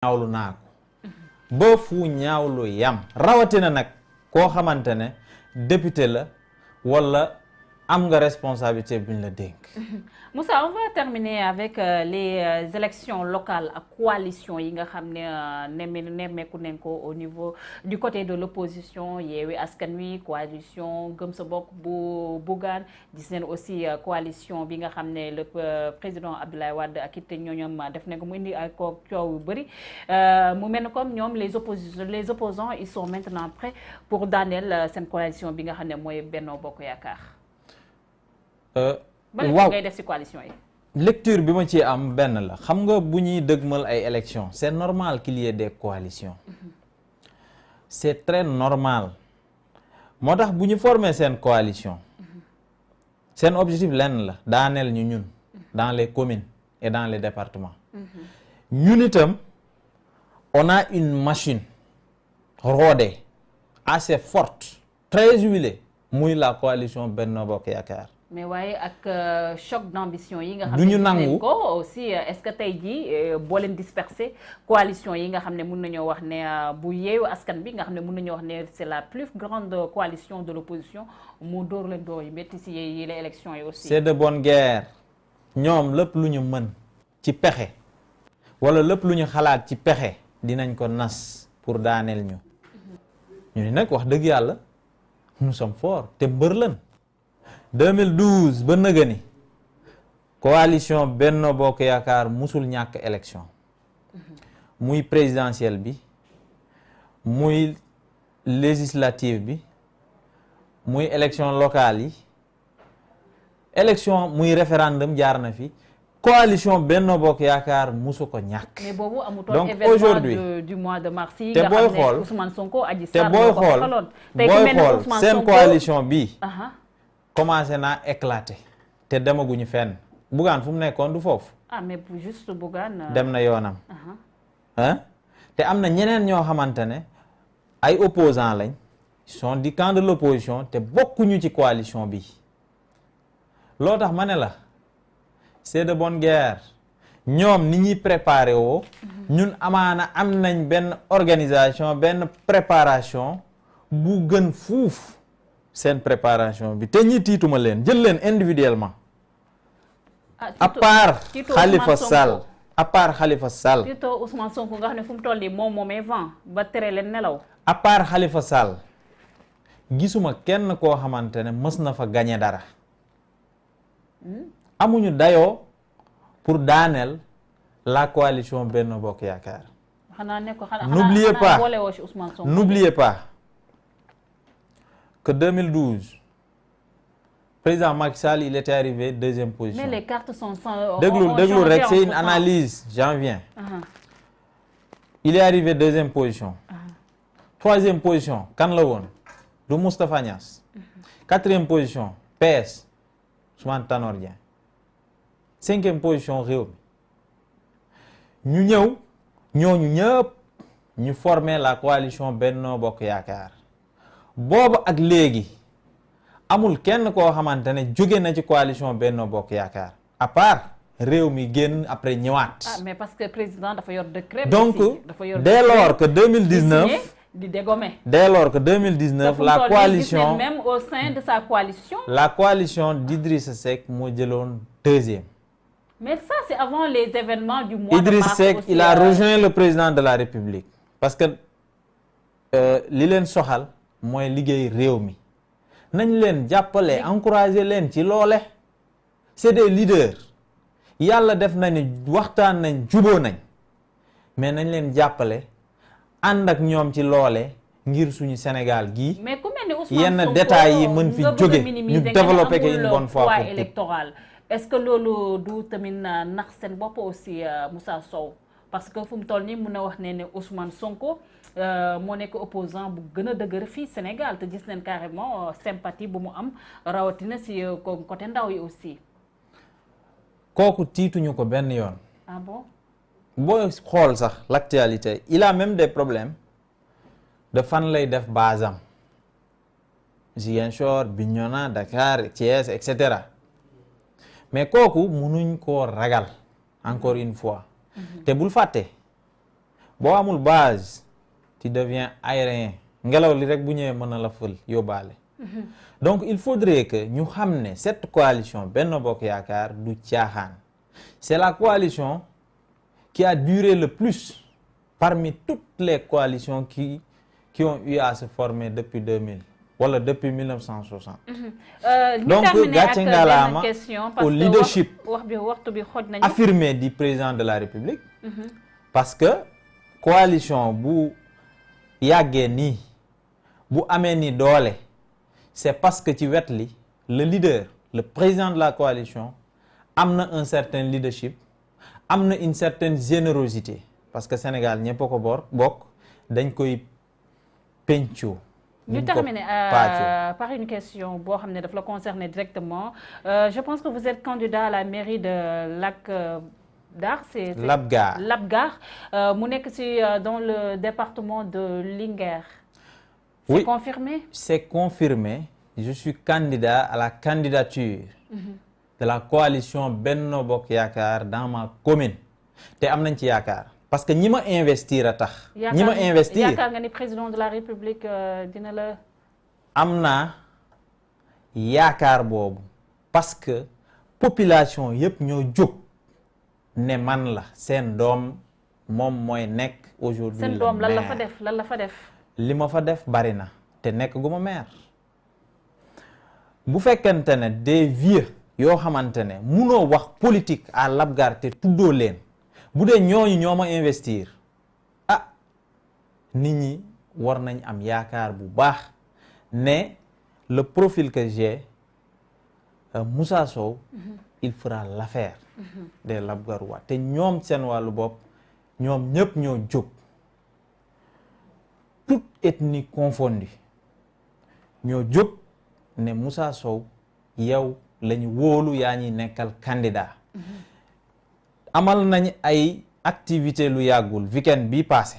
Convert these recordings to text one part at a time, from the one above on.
ñaawlu naa ko ba fu ñaawlu yam rawatina nag koo xamante ne député la wala am nga responsabilité buñ la dénk. Moussa, on va terminer avec les élections locales à coalition yi nga xam ne nemmeeku nañ ko au niveau du côté de l'opposition Yewwi Askan Wi coalition Gëm Sa Bopp bu Bougane gis nañ aussi coalition bi nga xam ne le président Abdoulaye Wade ak it ñooñoom def nañ ko mu indi ay coow yu bëri mu mel ne comme ñoom les opposants ils sont maintenant prêts pour daaneel seen coalition bi nga xam ne mooy Benno Bokk Yaakaar. waaw ngay def ci coalition yi. lecture bi ma ci am benn la xam nga bu ñuy dëgmal ay élections c'est normal qu'il y ait des coalitions c'est très normal moo tax bu ñu former seen coalition seen objectif lenn la daaneel ñu ñun dans les communes et dans les départements ñun itam on a une machine rodée assez forte très huilée muy la coalition Benno Bokk Yaakaar. mais waaye ak choc d'ambition yi nga xam du ñu nangu ko aussi est-ce que tey jii boo leen disperser coalition yi nga xam ne mën nañoo wax ne bu Yewwi Askan bi nga xam ne mën nañoo wax ne c'est la plus grande coalition de l'opposition mu dóor leen dóor yu métti si yi les élections yi aussi. c'est de bonne guerre ñoom lépp lu ñu mën ci pexe wala lépp lu ñu xalaat ci pexe dinañ ko nas pour daaneel ñu ñu ni nag wax dëgg yàlla nous sommes forts te mbër lan 2012 ba nëga ni coalition Benno Bokk Yaakaar musul ñàkk élection muy présidentielle bi muy législative bi muy élection locale yi élection muy référendum jaar na fi coalition Benno Bokk Yaakaar musu ko ñàkk. mais boobu amutoon donc événement aujourd'hui du mois de mars yi te nga booy xam ne xool Ousmane Sonko Adji te Sarr booy ko xool xaloon tey ku mel ne booy Ousmane xool seen Sonko coalition bi commencé naa éclater te demaguñu fenn Bougane fu mu nekkoon du foofu. ah mais juste Bougane dem na yoonam. te am na ñeneen ñoo xamante ne ay opposants lañ sont du camp de l'opposition te bokkuñu ci coalition bi loo tax ma ne la c'est de bonne guerre ñoom ni ñuy préparé woo ñun amaana am nañ benn organisation benn préparation bu gën fuuf seen préparation bi te ñi tiituma leen jël leen individuellement à part Khalifa Sall à part Khalifa Sall Tito Ousmane Sonko nga xam ne fu mu toll nii moom moomee vent ba tere leen nelaw à part Khalifa Sall gisuma kenn koo xamante ne mës na fa gagner dara amuñu dayoo pour daaneel la coalition Benno Bokk Yaakaar. N'oubliez pas que 2012 président Macky Sall il était arrivé deuxième position. mais les cartes sont sans. déglu rek c'est une analyse j'en viens. il est arrivé deuxième position. troisième position kan la woon du Moustapha Niasse. quatrième position PS Ousmane Tanor Dieng. cinquième position Rewmi ñu ñëw ñooñu ñëpp ñu former la coalition Benno Bokk Yaakaar boobu ak léegi amul kenn koo xamante ne jóge na ci coalition Benno Bokk Yaakaar à part Rewmi génn après ñëwaat. mais parce que président dafa yor décret. donc dès lors que 2019 di dégommer. dès lors que 2019 la coalition même au sein de sa coalition. la coalition d'Idrissa Seck moo jëloon deuxième. mais ça c'est avant les événements du mois Idriss de mars Seck aussi, il a rejoint le président de la République parce que li leen soxal mooy liggéey réew mi nañ leen jàppale encourager leen ci loole c'est des leaders yàlla def na ni waxtaan nañ juboo nañ mais nañ leen jàppale ànd ak ñoom ci loole ngir suñu Sénégal gii mais ku mel ni Ousmane yenn Sonko détails yi mën fi jóge ñu développer ko une bonne fois pour électoral est-ce que loolu du tamit nax seen bopp aussi Moussa Sow parce que fu mu toll nii mun na wax ne Ousmane Sonko moo nekk opposant bu gën a dëgër fii Sénégal te gis nañ carrément sympathie bu mu am rawatina si côté ndaw yi aussi. kooku tiituñu ko benn yoon. ah bon. boo xool sax l'actualité il a même des problèmes de fan lay def basam Ziguinchor Bignona Dakar Thiès et cetera mais kooku munuñ koo ragal encore une fois te bul fàtte boo amul base tu deviens aérien ngelaw li rek bu ñëwee mën na la fël yóbbaale. Donc il faudrait que ñu xam ne cette coalition Benno Bokk Yaakaar du caaxaan. C'est la coalition qui a duré le plus parmi toutes les coalitions qui ont eu à se former depuis 2000 wala depuis 1960. Donc gàcce ngalaama au leadership affirmé du président de la République. Parce que coalition bu yàggee nii bu amee ni doole c'est parce que ci wet li le leader le président de la coalition am na un certain leadership am na une certaine générosité parce que Sénégal ñëpp a ko bokk dañ koy pencoo. ñu terminer par une question boo xam ne daf la concerner directement je pense que vous êtes candidat à la mairie de Labgar c'est Labgar mu nekk ci dans le département de Linguère. C'est oui, confirmé? C'est confirmé. Je suis candidat à la candidature de la coalition Benno Bokk Yaakaar dans ma commune te am nañ ci yaakaar parce que ñi ma investir a tax. ñi ma investir yaakaar nga ni président de la République dina la. am naa yaakaar boobu parce que population yëpp ñoo jóg ne man la seen doom moom mooy nekk aujourd'hui seen doom lan la fa def lan la fa def. li ma fa def bari na te nekk gu ma maire bu fekkente ne des vieux yoo xamante ne munoo wax politique à Labgar te tuddoo leen bu dee ñooñu ñoo ma investir ah nit ñi war nañ am yaakaar bu baax ne le profil que j'ai Moussa Sow il fera l'affaire des Labgarois te ñoom seen wàllu bopp ñoom ñëpp ñoo jóg toute ethnie confondue ñoo jóg ne Moussa Sow yow lañu wóolu yaa ñuy nekkal candidat amal nañ ay activité lu yàggul weekend bi passé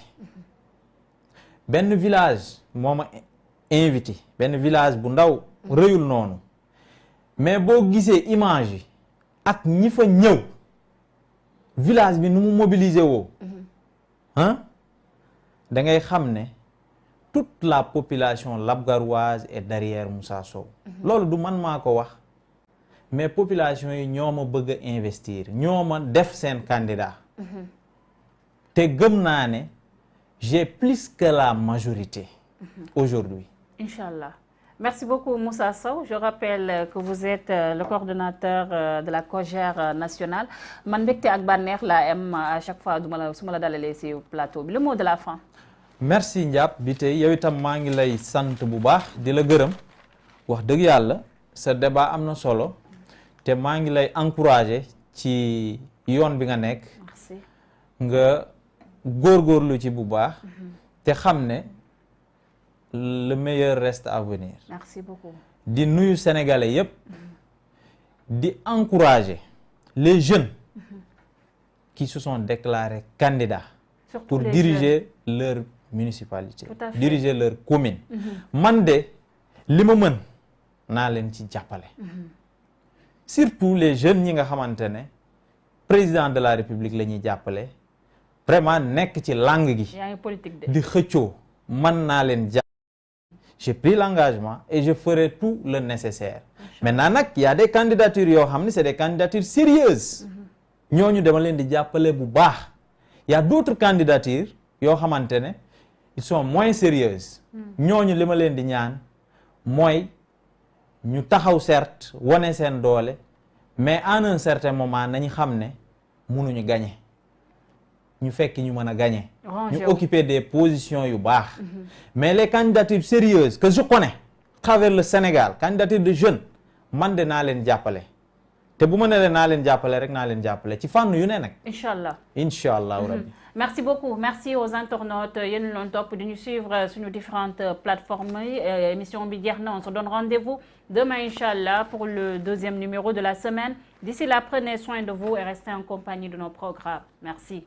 benn village moo ma invité benn village bu ndaw rëyul noonu mais boo gisee image yi ak ñi fa ñëw village bi nu mu mobiliser woo da ngay xam ne toute la population labgaroise est derrière Moussa Sow loolu du man maa ko wax mais population yi ñoo ma bëgg a investir ñoo ma def seen candidat te gëm naa ne j'ai plus que la majorité aujourd'hui. Inch'Allah. Merci beaucoup Moussa Sow. Je rappelle que vous êtes le coordonnateur de la COJER nationale man mbégte ak bànneex laa am à chaque fois su ma la dalalee ci plateau bi le mot de la fin. Merci Ndiap bi tey yow itam maa ngi lay sant bu baax di la gërëm wax dëgg yàlla sa débat am na solo te maa ngi lay encourager ci yoon bi nga nekk. Merci. nga góorgóorlu ci bu baax te xam ne le meilleur reste à venir. Merci beaucoup. di nuyu sénégalais yépp di encourager les jeunes qui se sont déclarés candidats Surtout pour les diriger leur municipalité, Tout à fait. diriger leur commune. man de li ma mën naa leen ci jàppale. surtout les jeunes ñi nga xamante ne président de la république la ñuy jàppale vraiment nekk ci langue gi. yaa ngi politique de. di xëccoo man naa leen jàppale. J'ai pris l'engagement et je ferai tout le nécessaire. Maintenant nag y a des candidatures yoo xam ne c'est des candidatures sérieuses. ñooñu dama leen di jàppale bu baax. Y a d'autres candidatures yoo xamante ne ils sont moins sérieuses. ñooñu li ma leen di ñaan mooy ñu taxaw certes wane seen doole mais en un certain moment nañu xam ne mënuñu gagner. ñu fekk ñu mën a gagner. ñu occuper des positions yu baax. mais les candidatures sérieuses que je connais à travers le Sénégal candidature de jeunes man de naa leen jàppale te bu ma ne leen naa leen jàppale rek naa leen jàppale ci fànn yu ne nag. Inch'Allah. Inch'Allah rabbi. Merci beaucoup. Merci aux internautes yéen loon topp di ñu suivre sur nos différentes plateformes yi émission bi jeex na on se donne rendez-vous demain Inch'Allah pour le deuxième numéro de la semaine. D'ici là, prenez soin de vous et restez en compagnie de nos programmes. Merci.